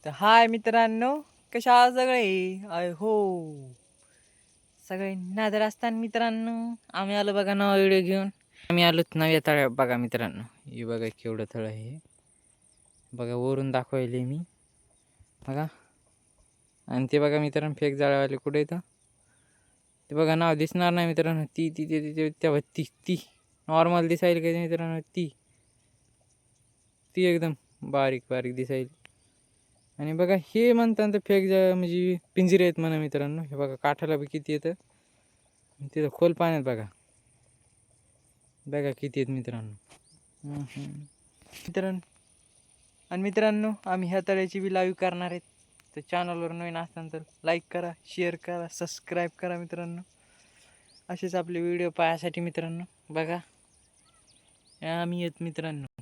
तर हाय मित्रांनो, कशा आहात सगळे? आय हो सगळे नादर असताना मित्रांनो, आम्ही आलो बघा नवा व्हिडिओ घेऊन. आम्ही आलोत नव्या तळ्या बघा मित्रांनो. हे बघा केवढं तळ आहे हे. बघा वरून दाखवायले मी बघा. आणि ते बघा मित्रांनो फेक जाळवाले कुठे येतं ते बघा. नाव दिसणार नाही मित्रांनो. ती ती ती ती तेव्हा ती ती नॉर्मल दिसायला का मित्रांनो. ती ती एकदम बारीक बारीक दिसायली. आणि बघा हे म्हणतात फेक म्हणजे पिंजरे आहेत म्हणा मित्रांनो. हे बघा काठाला बी किती येतं. तिथं खोल पाण्यात बघा बघा किती आहेत मित्रांनो. मित्रांनो आणि मित्रांनो आम्ही ह्या तळ्याची बी लाईव्ह करणार आहेत. तर चॅनलवर नवीन असताना तर लाईक करा, शेअर करा, सबस्क्राईब करा मित्रांनो. असेच आपले व्हिडिओ पाहायसाठी मित्रांनो. बघा आम्ही येत मित्रांनो.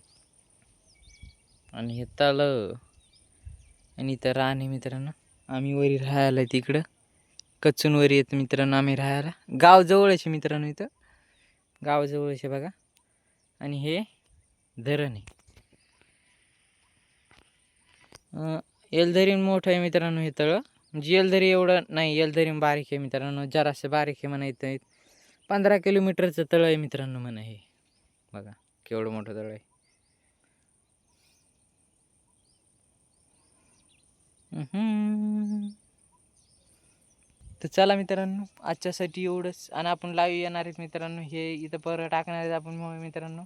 आणि हे तळं आणि इथं रान आहे मित्रांनो. आम्ही वरी राहायला तिकडं कच्चून वरी येत मित्रांनो आम्ही राहायला. गाव जवळच आहे मित्रांनो. इथं गाव जवळच आहे बघा. आणि हे धरण आहे. एलधरीन मोठं आहे मित्रांनो हे तळं. म्हणजे एलधरी एवढं नाही, एलधरीन बारीक आहे मित्रांनो. जरासं बारीक आहे म्हणा. इथं 15 किलोमीटरचं तळं आहे मित्रांनो म्हणा हे. बघा केवढं मोठं तळं आहे. तर चला मित्रांनो आजच्यासाठी एवढंच. आणि आपण लाईव्ह येणार आहेत मित्रांनो. हे इथं परत टाकणार आहेत आपण मित्रांनो.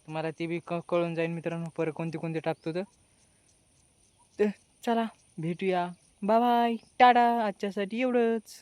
तुम्हाला ते बी कळून जाईल मित्रांनो परत कोणते कोणते टाकतो तर चला भेटूया. Bye bye Tata. आजच्यासाठी एवढंच.